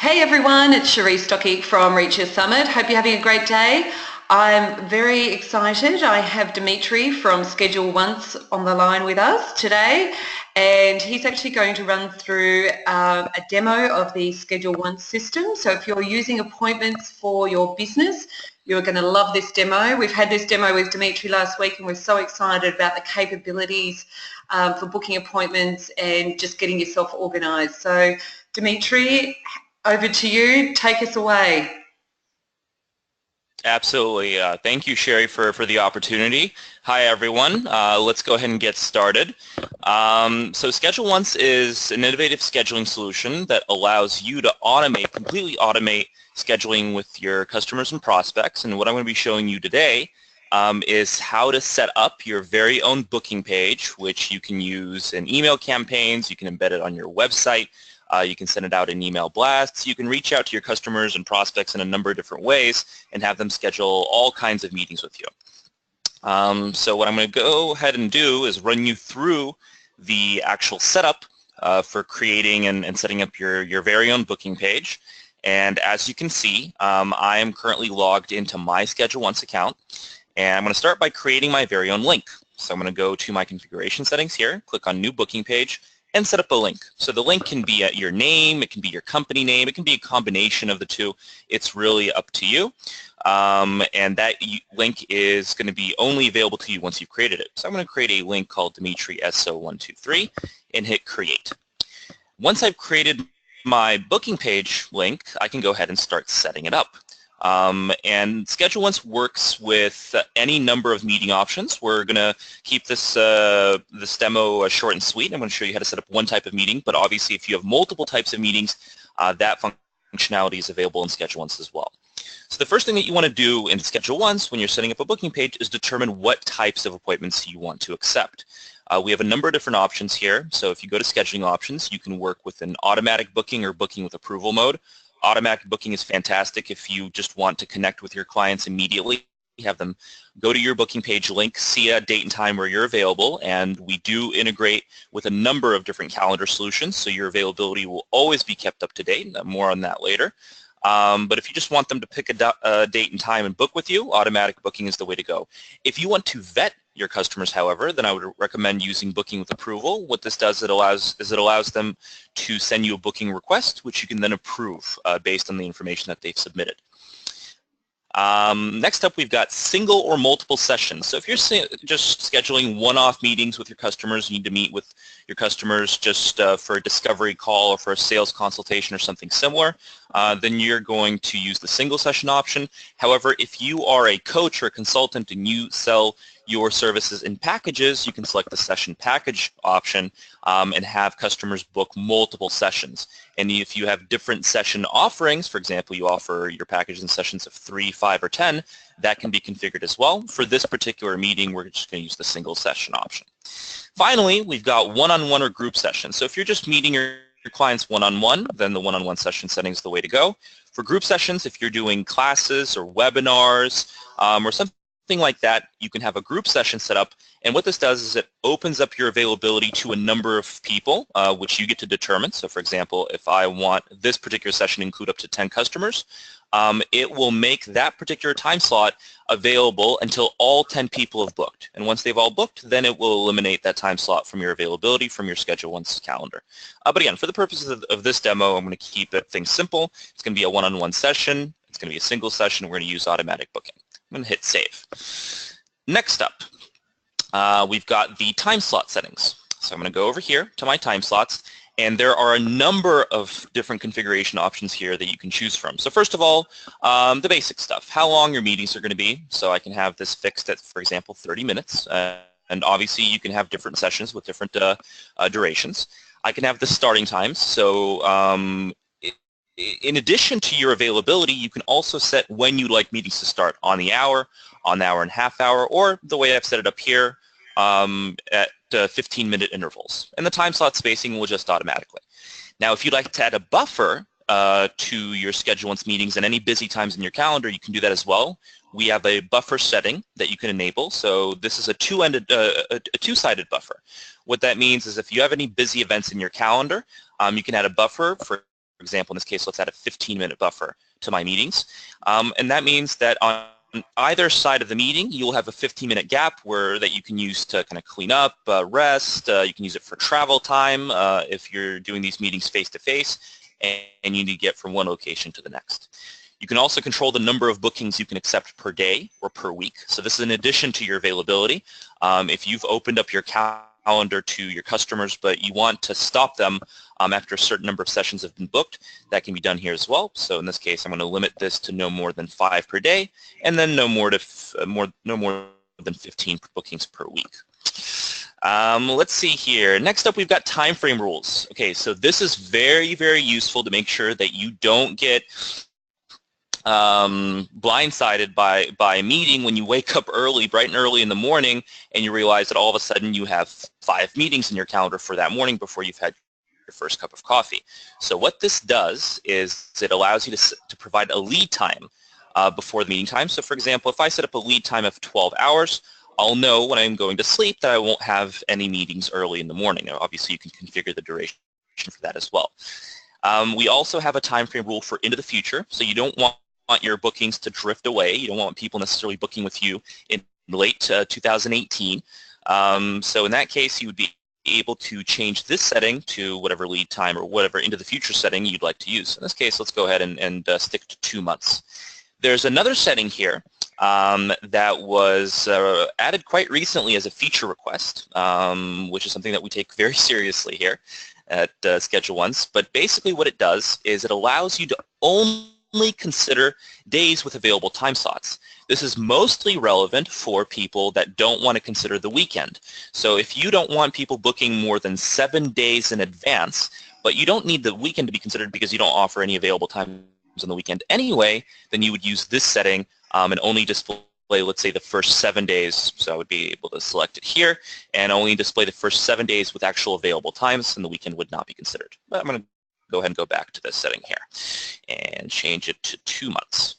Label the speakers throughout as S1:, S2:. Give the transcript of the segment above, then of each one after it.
S1: Hey everyone, it's Cherise Stockey from Reach Your Summit. Hope you're having a great day. I'm very excited. I have Dimitri from Schedule Once on the line with us today, and he's actually going to run through a demo of the Schedule Once system. So if you're using appointments for your business, you're going to love this demo. We've had this demo with Dimitri last week and we're so excited about the capabilities for booking appointments and just getting yourself organised. So Dimitri, over to you. Take us away.
S2: Absolutely. Thank you, Sherry, for the opportunity. Hi, everyone. Let's go ahead and get started. So Schedule Once is an innovative scheduling solution that allows you to completely automate scheduling with your customers and prospects. And what I'm going to be showing you today is how to set up your very own booking page, which you can use in email campaigns. You can embed it on your website. You can send it out in email blasts. You can reach out to your customers and prospects in a number of different ways and have them schedule all kinds of meetings with you. So what I'm going to go ahead and do is run you through the actual setup for creating and setting up your very own booking page. And as you can see, I am currently logged into my Schedule Once account. And I'm going to start by creating my very own link. So I'm going to go to my configuration settings here, click on New Booking Page, and set up a link. So the link can be your name, it can be your company name, it can be a combination of the two. It's really up to you. And that link is going to be only available to you once you've created it. So I'm going to create a link called Dimitri SO123 and hit create. Once I've created my booking page link, I can go ahead and start setting it up. And Schedule Once works with any number of meeting options. We're going to keep this demo short and sweet. I'm going to show you how to set up one type of meeting, but obviously if you have multiple types of meetings, that functionality is available in Schedule Once as well. So the first thing that you want to do in Schedule Once when you're setting up a booking page is determine what types of appointments you want to accept. We have a number of different options here. So if you go to scheduling options, you can work with an automatic booking or booking with approval mode. Automatic booking is fantastic if you just want to connect with your clients immediately. Have them go to your booking page link, see a date and time where you're available, and we do integrate with a number of different calendar solutions, so your availability will always be kept up to date. More on that later. But if you just want them to pick a date and time and book with you, automatic booking is the way to go. If you want to vet your customers, however, then I would recommend using booking with approval. What this does, it allows them to send you a booking request, which you can then approve based on the information that they've submitted. Next up, we've got single or multiple sessions. So if you're just scheduling one-off meetings with your customers, you need to meet with your customers just for a discovery call or for a sales consultation or something similar, then you're going to use the single session option. However, if you are a coach or a consultant and you sell your services in packages, you can select the session package option and have customers book multiple sessions. And if you have different session offerings, for example, you offer your package in sessions of 3, 5, or 10, that can be configured as well. For this particular meeting, we're just going to use the single session option. Finally, we've got one-on-one or group sessions. So if you're just meeting your clients one-on-one, then the one-on-one session setting is the way to go. For group sessions, if you're doing classes or webinars or something like that, you can have a group session set up, and what this does is it opens up your availability to a number of people, which you get to determine. So for example, if I want this particular session to include up to 10 customers, it will make that particular time slot available until all 10 people have booked. And once they've all booked, then it will eliminate that time slot from your availability from your Schedule Once calendar. But again, for the purposes of this demo, I'm going to keep things simple. It's going to be a one-on-one session. It's going to be a single session. We're going to use automatic booking. I'm going to hit save. Next up, we've got the time slot settings. So I'm going to go over here to my time slots, and there are a number of different configuration options here that you can choose from. So first of all, the basic stuff, how long your meetings are going to be. So I can have this fixed at, for example, 30 minutes. And obviously you can have different sessions with different durations. I can have the starting times. So in addition to your availability, you can also set when you'd like meetings to start, on the hour and a half hour, or the way I've set it up here at 15-minute intervals. And the time slot spacing will adjust automatically. Now, if you'd like to add a buffer to your Schedule Once meetings and any busy times in your calendar, you can do that as well. We have a buffer setting that you can enable. So this is a two-sided buffer. What that means is if you have any busy events in your calendar, you can add a buffer. For example, in this case, let's add a 15-minute buffer to my meetings. And that means that on either side of the meeting, you'll have a 15-minute gap that you can use to kind of clean up, rest. You can use it for travel time if you're doing these meetings face-to-face and you need to get from one location to the next. You can also control the number of bookings you can accept per day or per week. So this is in addition to your availability. If you've opened up your calendar to your customers, but you want to stop them after a certain number of sessions have been booked, that can be done here as well. So in this case, I'm going to limit this to no more than 5 per day, and then no more than 15 bookings per week. Let's see here. Next up, we've got time frame rules. Okay, so this is very, very useful to make sure that you don't get blindsided by a meeting when you wake up early, bright and early in the morning, and you realize that all of a sudden you have 5 meetings in your calendar for that morning before you've had your first cup of coffee. So what this does is it allows you to provide a lead time before the meeting time. So for example, if I set up a lead time of 12 hours, I'll know when I'm going to sleep that I won't have any meetings early in the morning. Now, obviously, you can configure the duration for that as well. We also have a time frame rule for into the future, so you don't want your bookings to drift away. You don't want people necessarily booking with you in late 2018. So in that case, you would be able to change this setting to whatever lead time or whatever into the future setting you'd like to use. In this case, let's go ahead and stick to 2 months. There's another setting here that was added quite recently as a feature request, which is something that we take very seriously here at Schedule Once. But basically what it does is it allows you to only consider days with available time slots. This is mostly relevant for people that don't want to consider the weekend. So if you don't want people booking more than 7 days in advance, but you don't need the weekend to be considered because you don't offer any available times on the weekend anyway, then you would use this setting and only display, let's say, the first 7 days. So I would be able to select it here and only display the first 7 days with actual available times, and the weekend would not be considered. But I'm going to go ahead and go back to this setting here and change it to 2 months.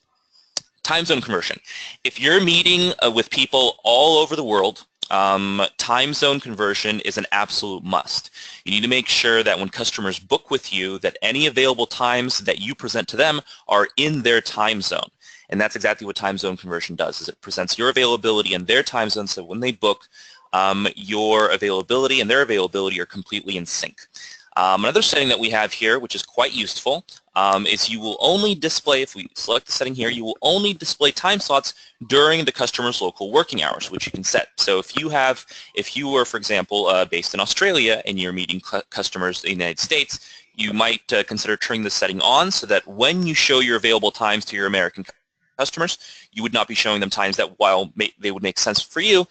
S2: Time zone conversion. If you're meeting with people all over the world, time zone conversion is an absolute must. You need to make sure that when customers book with you that any available times that you present to them are in their time zone. And that's exactly what time zone conversion does, is it presents your availability in their time zone, so when they book, your availability and their availability are completely in sync. Another setting that we have here, which is quite useful, is you will only display, if we select the setting here, you will only display time slots during the customer's local working hours, which you can set. So if you were, for example, based in Australia and you're meeting customers in the United States, you might consider turning the setting on so that when you show your available times to your American customers, you would not be showing them times that, while they would make sense for you,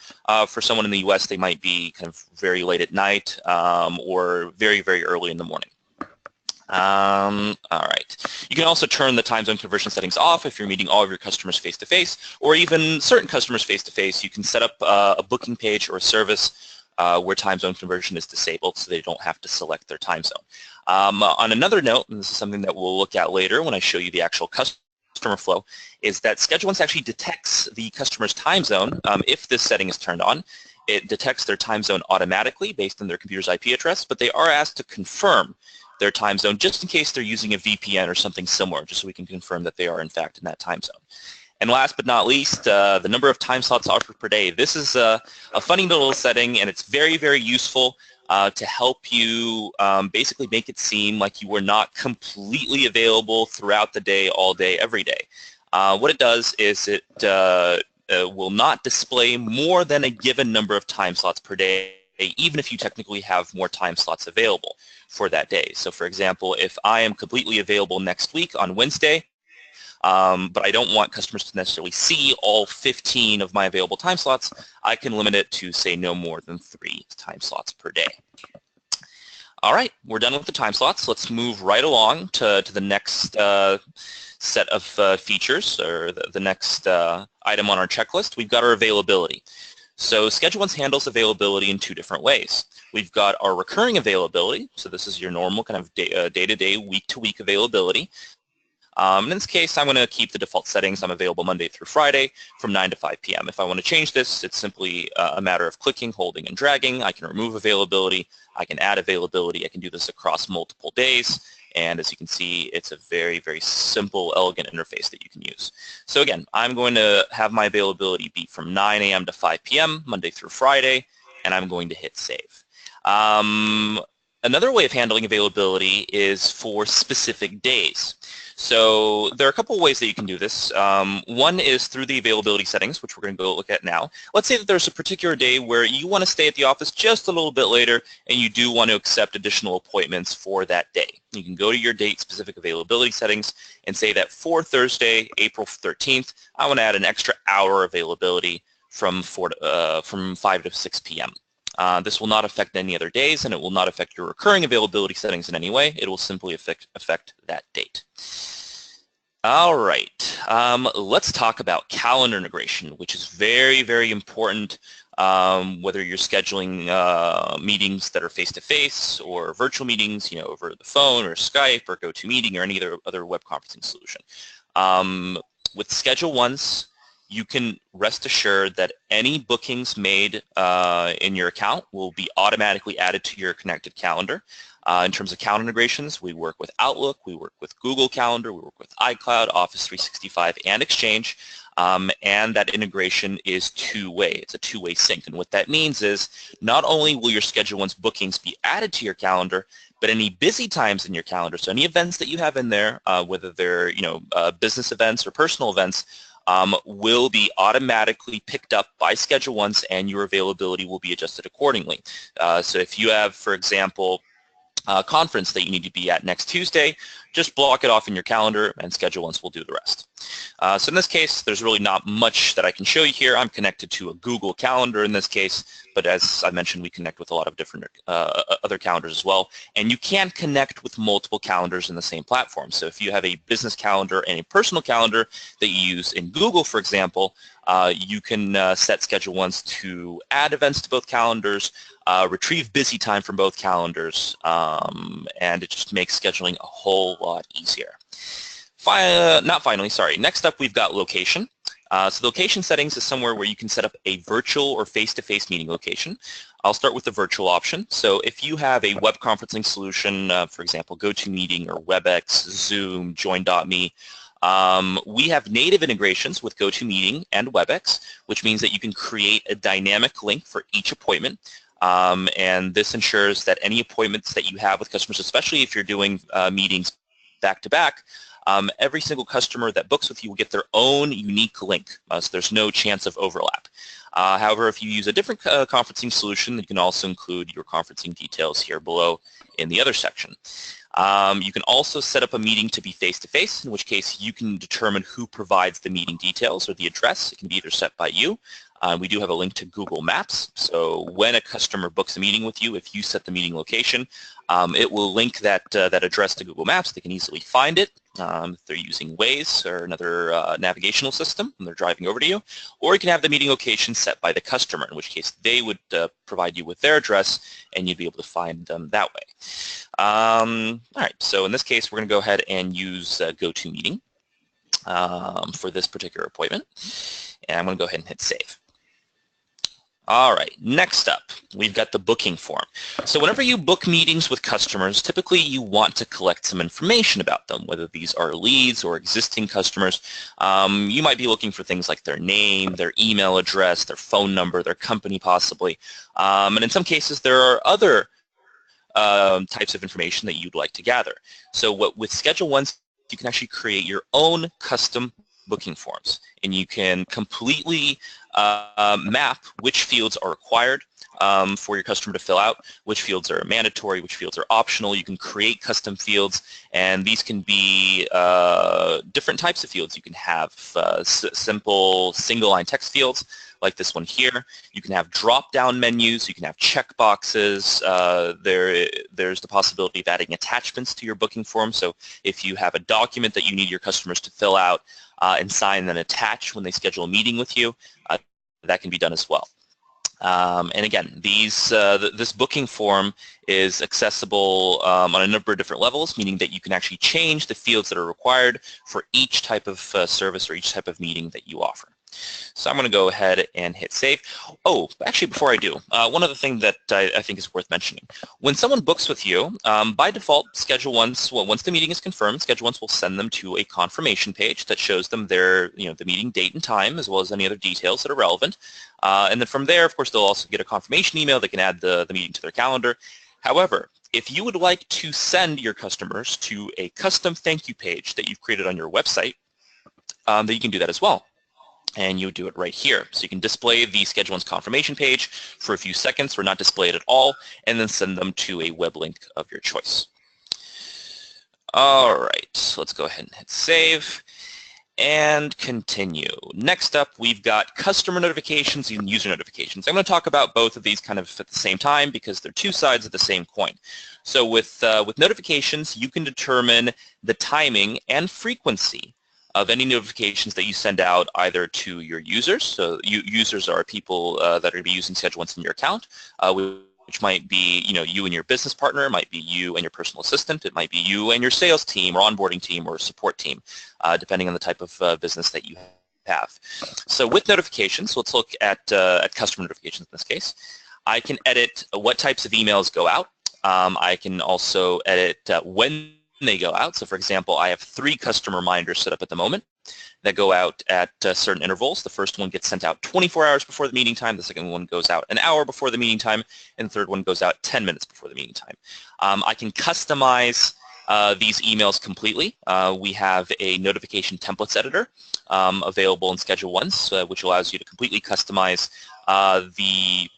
S2: for someone in the U.S., they might be kind of very late at night or very, very early in the morning. All right. You can also turn the time zone conversion settings off if you're meeting all of your customers face-to-face, or even certain customers face-to-face. You can set up a booking page or a service where time zone conversion is disabled so they don't have to select their time zone. On another note, and this is something that we'll look at later when I show you the actual customer flow, is that Schedule Once actually detects the customer's time zone. If this setting is turned on, it detects their time zone automatically based on their computer's IP address, but they are asked to confirm their time zone just in case they're using a VPN or something similar, just so we can confirm that they are in fact in that time zone. And last but not least, the number of time slots offered per day. This is a funny little setting, and it's very, very useful to help you basically make it seem like you are not completely available throughout the day, all day, every day. What it does is it will not display more than a given number of time slots per day, even if you technically have more time slots available for that day. So for example, if I am completely available next week on Wednesday, but I don't want customers to necessarily see all 15 of my available time slots, I can limit it to, say, no more than 3 time slots per day. All right, we're done with the time slots. Let's move right along to the next set of features, or the next item on our checklist. We've got our availability. So Schedule Once handles availability in 2 different ways. We've got our recurring availability, so this is your normal kind of day-to-day, week-to-week availability. In this case, I'm going to keep the default settings. I'm available Monday through Friday from 9 to 5 p.m. If I want to change this, it's simply a matter of clicking, holding, and dragging. I can remove availability. I can add availability. I can do this across multiple days. And as you can see, it's a very, very simple, elegant interface that you can use. So again, I'm going to have my availability be from 9 a.m. to 5 p.m., Monday through Friday, and I'm going to hit save. Another way of handling availability is for specific days. So there are a couple of ways that you can do this. One is through the availability settings, which we're going to go look at now. Let's say that there's a particular day where you want to stay at the office just a little bit later and you do want to accept additional appointments for that day. You can go to your date-specific availability settings and say that for Thursday, April 13th, I want to add an extra hour availability from 5 to 6 p.m. This will not affect any other days, and it will not affect your recurring availability settings in any way. It will simply affect that date. All right, let's talk about calendar integration, which is very, very important, whether you're scheduling meetings that are face-to-face or virtual meetings, over the phone or Skype or GoToMeeting or any other web conferencing solution. With Schedule Once, you can rest assured that any bookings made in your account will be automatically added to your connected calendar. In terms of calendar integrations, we work with Outlook, we work with Google Calendar, we work with iCloud, Office 365, and Exchange, and that integration is two-way. It's a two-way sync, and what that means is not only will your Schedule Once bookings be added to your calendar, but any busy times in your calendar, so any events that you have in there, whether they're business events or personal events, will be automatically picked up by Schedule Once, and your availability will be adjusted accordingly. So if you have, for example, a conference that you need to be at next Tuesday, just block it off in your calendar and Schedule Once will do the rest. So in this case, there's really not much that I can show you here. I'm connected to a Google Calendar in this case, but as I mentioned, we connect with a lot of different other calendars as well. And you can connect with multiple calendars in the same platform. So if you have a business calendar and a personal calendar that you use in Google, for example, you can set Schedule Once to add events to both calendars, retrieve busy time from both calendars, and it just makes scheduling a whole lot easier. Next up, we've got location. So the location settings is somewhere where you can set up a virtual or face-to-face meeting location. I'll start with the virtual option. So if you have a web conferencing solution, for example, GoToMeeting or WebEx, Zoom, Join.me, we have native integrations with GoToMeeting and WebEx, which means that you can create a dynamic link for each appointment. And this ensures that any appointments that you have with customers, especially if you're doing meetings back-to-back, every single customer that books with you will get their own unique link, so there's no chance of overlap. However, if you use a different conferencing solution, you can also include your conferencing details here below in the other section. You can also set up a meeting to be face-to-face, in which case you can determine who provides the meeting details or the address. It can be either set by you. We do have a link to Google Maps, so when a customer books a meeting with you, if you set the meeting location, it will link that address to Google Maps. They can easily find it if they're using Waze or another navigational system when they're driving over to you, or you can have the meeting location set by the customer, in which case they would provide you with their address and you'd be able to find them that way. All right, so in this case, we're going to go ahead and use GoToMeeting for this particular appointment, and I'm going to go ahead and hit save. All right, next up, we've got the booking form. So whenever you book meetings with customers, typically you want to collect some information about them, whether these are leads or existing customers. You might be looking for things like their name, their email address, their phone number, their company possibly. And in some cases, there are other types of information that you'd like to gather. So with Schedule Once, you can actually create your own custom booking forms, and you can completely map which fields are required for your customer to fill out, which fields are mandatory, which fields are optional. You can create custom fields, and these can be different types of fields. You can have simple single-line text fields like this one here. You can have drop-down menus. You can have checkboxes. There's the possibility of adding attachments to your booking form. So if you have a document that you need your customers to fill out and sign and attach when they schedule a meeting with you, that can be done as well. And again, this booking form is accessible on a number of different levels, meaning that you can actually change the fields that are required for each type of service or each type of meeting that you offer. So I'm going to go ahead and hit save. Oh, actually, before I do, one other thing that I think is worth mentioning. When someone books with you, by default, once the meeting is confirmed, ScheduleOnce will send them to a confirmation page that shows them the meeting date and time, as well as any other details that are relevant. And then from there, of course, they'll also get a confirmation email. They can add the meeting to their calendar. However, if you would like to send your customers to a custom thank you page that you've created on your website, then you can do that as well. And you do it right here. So you can display the ScheduleOnce confirmation page for a few seconds or not display it at all, and then send them to a web link of your choice. All right, so let's go ahead and hit save and continue. Next up, we've got customer notifications and user notifications. I'm going to talk about both of these kind of at the same time because they're two sides of the same coin. So with notifications, you can determine the timing and frequency of any notifications that you send out either to your users. So users are people that are going to be using ScheduleOnce in your account, which might be you and your business partner, it might be you and your personal assistant, it might be you and your sales team or onboarding team or support team, depending on the type of business that you have. So with notifications, let's look at customer notifications in this case. I can edit what types of emails go out. I can also edit when they go out. So for example, I have 3 customer reminders set up at the moment that go out at certain intervals. The first one gets sent out 24 hours before the meeting time, the second one goes out an hour before the meeting time, and the third one goes out 10 minutes before the meeting time. I can customize these emails completely. We have a notification templates editor available in ScheduleOnce, which allows you to completely customize the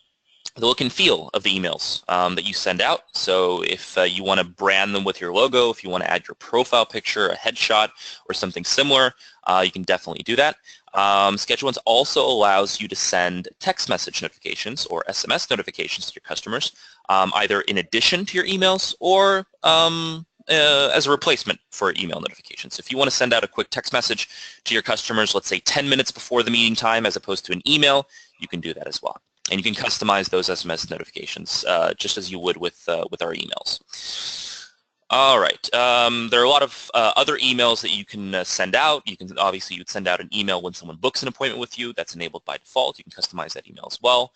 S2: look and feel of the emails that you send out. So if you want to brand them with your logo, if you want to add your profile picture, a headshot, or something similar, you can definitely do that. ScheduleOnce also allows you to send text message notifications or SMS notifications to your customers, either in addition to your emails or as a replacement for email notifications. If you want to send out a quick text message to your customers, let's say 10 minutes before the meeting time as opposed to an email, you can do that as well. And you can customize those SMS notifications just as you would with our emails. All right. There are a lot of other emails that you can send out. Obviously you'd send out an email when someone books an appointment with you. That's enabled by default. You can customize that email as well.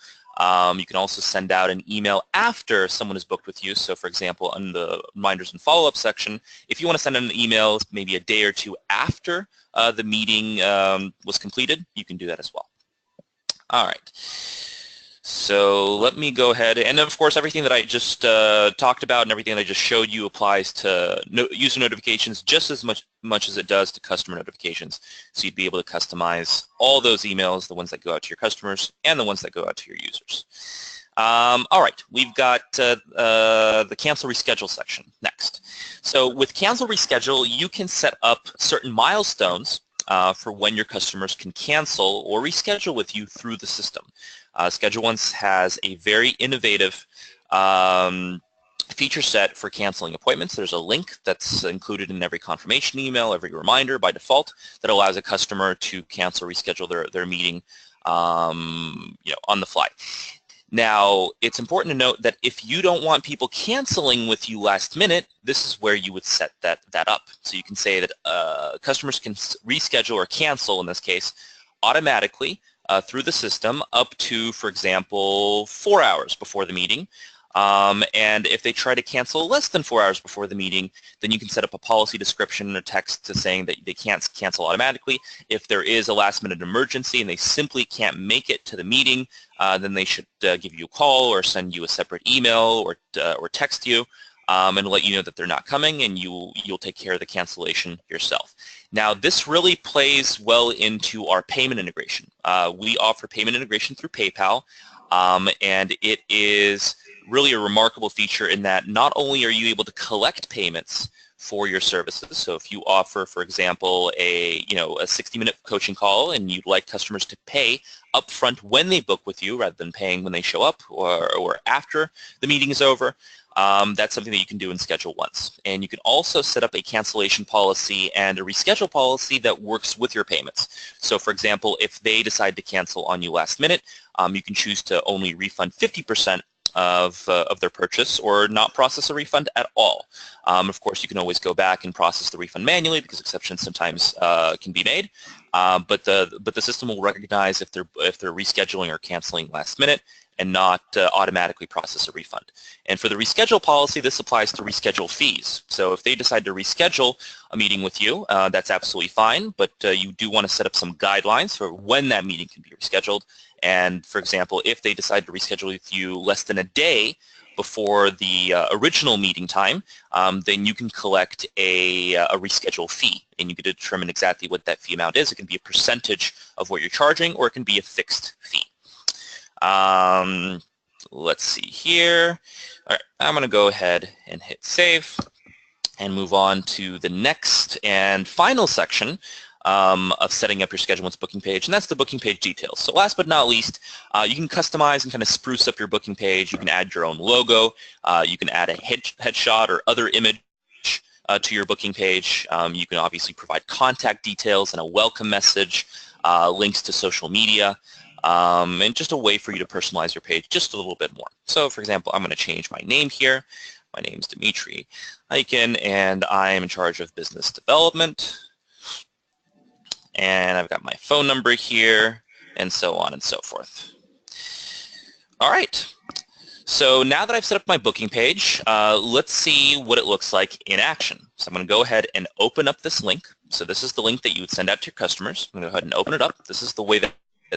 S2: You can also send out an email after someone has booked with you. So for example, in the reminders and follow-up section, if you want to send an email maybe a day or two after the meeting was completed, you can do that as well. All right. So let me go ahead, and of course everything that I just talked about and everything that I just showed you applies to user notifications just as much as it does to customer notifications. So you'd be able to customize all those emails, the ones that go out to your customers and the ones that go out to your users. All right, we've got the cancel reschedule section next. So with cancel reschedule, you can set up certain milestones for when your customers can cancel or reschedule with you through the system. ScheduleOnce has a very innovative feature set for canceling appointments. There's a link that's included in every confirmation email, every reminder by default that allows a customer to cancel or reschedule their meeting on the fly. Now, it's important to note that if you don't want people canceling with you last minute, this is where you would set that up. So you can say that customers can reschedule or cancel, in this case, automatically through the system up to, for example, 4 hours before the meeting. And if they try to cancel less than 4 hours before the meeting, then you can set up a policy description or text to saying that they can't cancel automatically. If there is a last-minute emergency and they simply can't make it to the meeting, then they should give you a call or send you a separate email or text you and let you know that they're not coming, and you'll take care of the cancellation yourself. Now, this really plays well into our payment integration. We offer payment integration through PayPal, and it is really a remarkable feature in that not only are you able to collect payments for your services. So if you offer, for example, a 60-minute coaching call and you'd like customers to pay upfront when they book with you rather than paying when they show up or after the meeting is over, that's something that you can do in Schedule Once. And you can also set up a cancellation policy and a reschedule policy that works with your payments. So for example, if they decide to cancel on you last minute, you can choose to only refund 50% of their purchase or not process a refund at all. Of course, you can always go back and process the refund manually because exceptions sometimes can be made. But the system will recognize if they're rescheduling or canceling last minute and not automatically process a refund. And for the reschedule policy, this applies to reschedule fees. So if they decide to reschedule a meeting with you, that's absolutely fine, but you do want to set up some guidelines for when that meeting can be rescheduled. And for example, if they decide to reschedule with you less than a day before the original meeting time, then you can collect a reschedule fee, and you can determine exactly what that fee amount is. It can be a percentage of what you're charging, or it can be a fixed fee. Let's see here. All right, I'm going to go ahead and hit save and move on to the next and final section of setting up your Schedule Once booking page, and that's the booking page details. So last but not least, you can customize and kind of spruce up your booking page. You can add your own logo. You can add a headshot or other image to your booking page. You can obviously provide contact details and a welcome message, links to social media, and just a way for you to personalize your page just a little bit more. So for example, I'm going to change my name here. My name is Dimitri Aiken, and I am in charge of business development. And I've got my phone number here, and so on and so forth. All right. So now that I've set up my booking page, let's see what it looks like in action. So I'm going to go ahead and open up this link. So this is the link that you would send out to your customers. I'm going to go ahead and open it up. This is the way that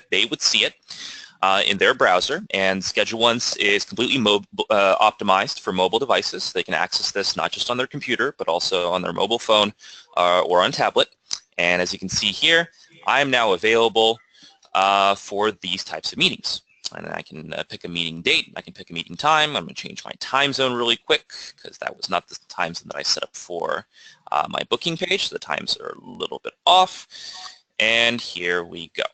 S2: they would see it in their browser. And Schedule Once is completely optimized for mobile devices. They can access this not just on their computer, but also on their mobile phone or on tablet. And as you can see here, I am now available for these types of meetings. And I can pick a meeting date. I can pick a meeting time. I'm going to change my time zone really quick because that was not the time zone that I set up for my booking page. So the times are a little bit off. And here we go.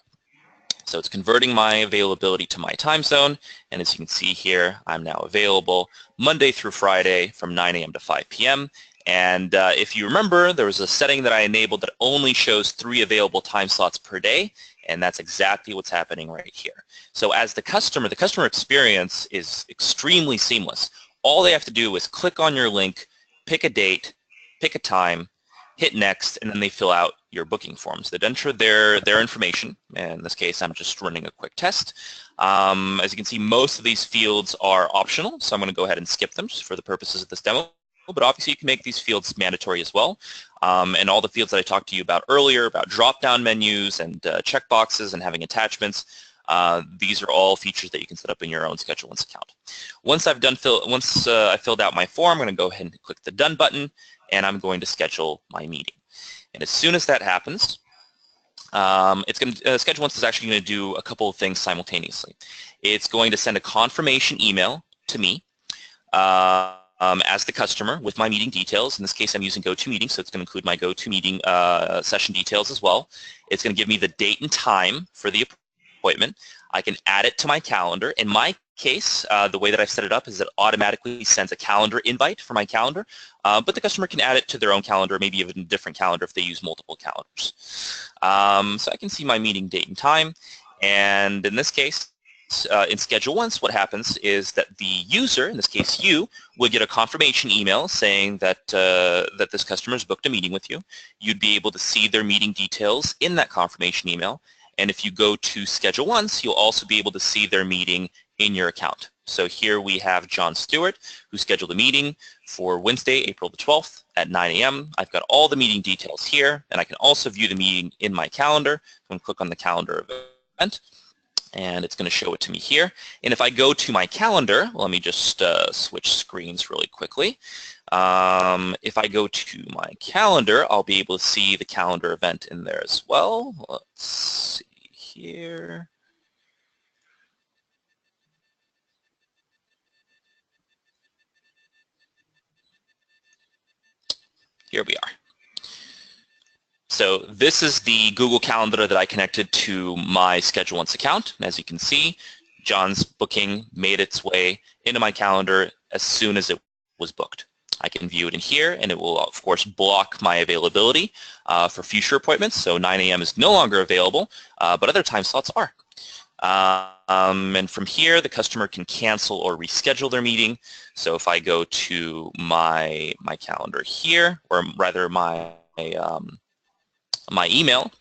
S2: So it's converting my availability to my time zone. And as you can see here, I'm now available Monday through Friday from 9 a.m. to 5 p.m. And if you remember, there was a setting that I enabled that only shows 3 available time slots per day, and that's exactly what's happening right here. So as the customer experience is extremely seamless. All they have to do is click on your link, pick a date, pick a time, hit next, and then they fill out your booking forms. They enter their information. And in this case, I'm just running a quick test. As you can see, most of these fields are optional, so I'm going to go ahead and skip them just for the purposes of this demo. But obviously you can make these fields mandatory as well. And all the fields that I talked to you about earlier, about drop-down menus and checkboxes and having attachments, these are all features that you can set up in your own Schedule Once account. Once I filled out my form, I'm going to go ahead and click the Done button, and I'm going to schedule my meeting. And as soon as that happens, Schedule Once is actually going to do a couple of things simultaneously. It's going to send a confirmation email to me as the customer with my meeting details. In this case, I'm using GoToMeeting, so it's going to include my GoToMeeting session details as well. It's going to give me the date and time for the appointment. I can add it to my calendar. In my case, the way that I've set it up is it automatically sends a calendar invite for my calendar, but the customer can add it to their own calendar, maybe even a different calendar if they use multiple calendars. So I can see my meeting date and time, and in this case, in Schedule Once, what happens is that the user, in this case you, will get a confirmation email saying that that this customer has booked a meeting with you. You'd be able to see their meeting details in that confirmation email. And if you go to Schedule Once, you'll also be able to see their meeting in your account. So here we have John Stewart, who scheduled a meeting for Wednesday, April the 12th at 9 a.m. I've got all the meeting details here, and I can also view the meeting in my calendar. I'm going to click on the calendar event, and it's going to show it to me here. And if I go to my calendar, let me just switch screens really quickly. If I go to my calendar, I'll be able to see the calendar event in there as well. Let's see here. here we are. So this is the Google Calendar that I connected to my Schedule Once account. And as you can see, John's booking made its way into my calendar as soon as it was booked. I can view it in here, and it will, of course, block my availability for future appointments. So 9 a.m. is no longer available, but other time slots are. And from here, the customer can cancel or reschedule their meeting. So if I go to my calendar here, or rather my email,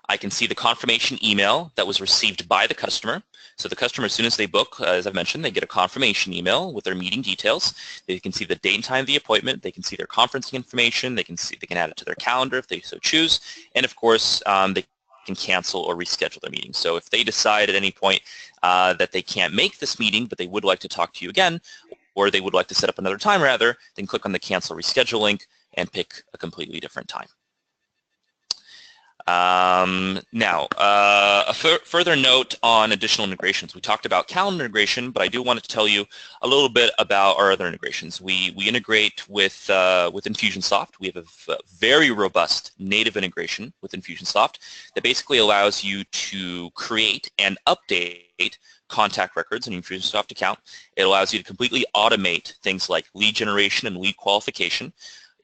S2: I can see the confirmation email that was received by the customer. So the customer, as soon as they book, as I mentioned, they get a confirmation email with their meeting details. They can see the date and time of the appointment. They can see their conferencing information. They can add it to their calendar if they so choose. And of course, they can cancel or reschedule their meeting. So if they decide at any point that they can't make this meeting, but they would like to talk to you again, or they would like to set up another time rather, then click on the cancel reschedule link and pick a completely different time. Now, a further note on additional integrations. We talked about calendar integration, but I do want to tell you a little bit about our other integrations. We integrate with Infusionsoft. We have a very robust native integration with Infusionsoft that basically allows you to create and update contact records in your Infusionsoft account. It allows you to completely automate things like lead generation and lead qualification.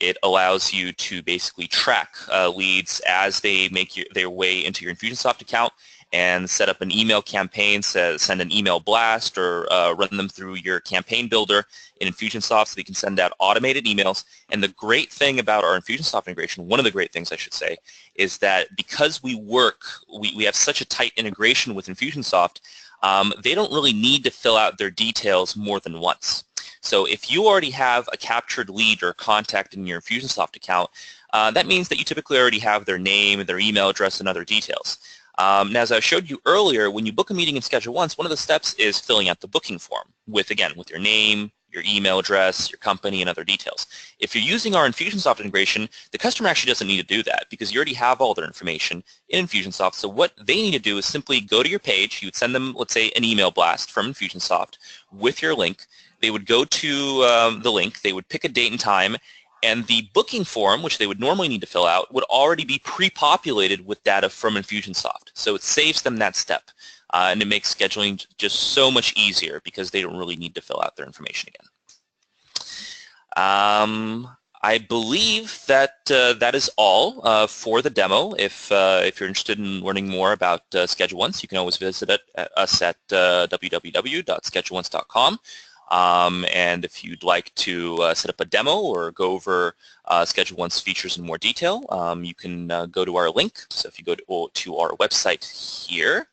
S2: It allows you to basically track leads as they make their way into your Infusionsoft account and set up an email campaign, send an email blast, or run them through your campaign builder in Infusionsoft so they can send out automated emails. And the great thing about our Infusionsoft integration, one of the great things I should say, is that because we have such a tight integration with Infusionsoft, they don't really need to fill out their details more than once. So if you already have a captured lead or contact in your Infusionsoft account, that means that you typically already have their name, their email address, and other details. Now, as I showed you earlier, when you book a meeting in Schedule Once, one of the steps is filling out the booking form with your name, your email address, your company, and other details. If you're using our Infusionsoft integration, the customer actually doesn't need to do that because you already have all their information in Infusionsoft. So what they need to do is simply go to your page. You would send them, let's say, an email blast from Infusionsoft with your link. They would go to the link. They would pick a date and time, and the booking form, which they would normally need to fill out, would already be pre-populated with data from Infusionsoft. So it saves them that step. And it makes scheduling just so much easier because they don't really need to fill out their information again. I believe that that is all for the demo. If you're interested in learning more about Schedule Once, you can always visit us at www.scheduleonce.com. And if you'd like to set up a demo or go over Schedule Once features in more detail, you can go to our link. So if you go to our website here,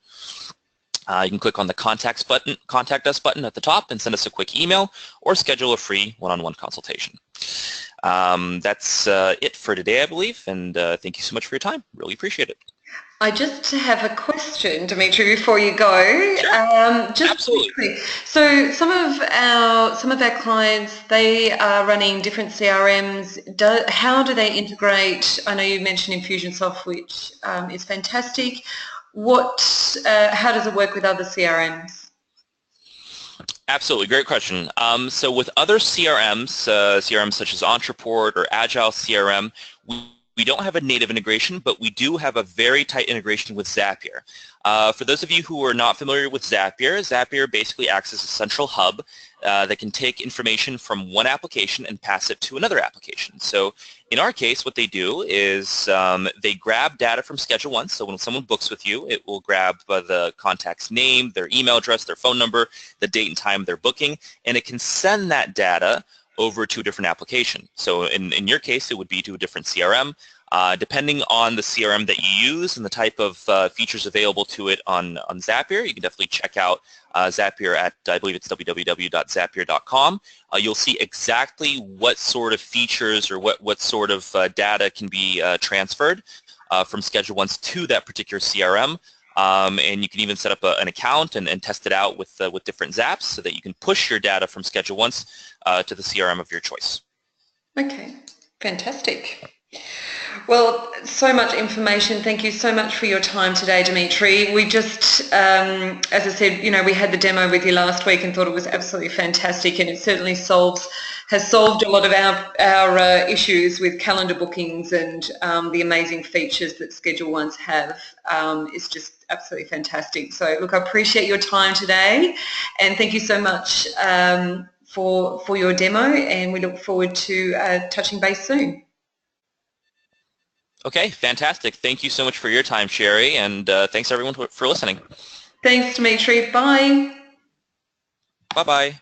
S2: you can click on the Contact Us button at the top and send us a quick email or schedule a free one-on-one consultation. That's it for today, I believe, and thank you so much for your time. Really appreciate it.
S1: I just have a question, Dimitri, before you go.
S2: Sure.
S1: Just
S2: Absolutely.
S1: quickly. So some of our clients, they are running different CRMs. How do they integrate? I know you mentioned Infusionsoft, which is fantastic. How does it work with other CRMs?
S2: Absolutely, great question. So with other CRMs, CRMs such as Ontraport or Agile CRM, we don't have a native integration, but we do have a very tight integration with Zapier. For those of you who are not familiar with Zapier, Zapier basically acts as a central hub that can take information from one application and pass it to another application. So in our case, what they do is they grab data from Schedule Once. So when someone books with you, it will grab the contact's name, their email address, their phone number, the date and time of their booking, and it can send that data over to a different application. So in your case, it would be to a different CRM. Depending on the CRM that you use and the type of features available to it on Zapier, you can definitely check out Zapier at, I believe it's www.zapier.com. You'll see exactly what sort of features or what sort of data can be transferred from Schedule Once to that particular CRM. And you can even set up an account and test it out with different Zaps so that you can push your data from Schedule Once to the CRM of your choice.
S1: Okay, fantastic. Well, so much information. Thank you so much for your time today, Dimitri. We just, as I said, we had the demo with you last week and thought it was absolutely fantastic, and it certainly has solved a lot of our issues with calendar bookings and the amazing features that Schedule Ones have. It's just absolutely fantastic. So, look, I appreciate your time today, and thank you so much for your demo, and we look forward to touching base soon.
S2: Okay, fantastic. Thank you so much for your time, Sherry, and thanks everyone for listening.
S1: Thanks, Dimitri. Bye.
S2: Bye-bye.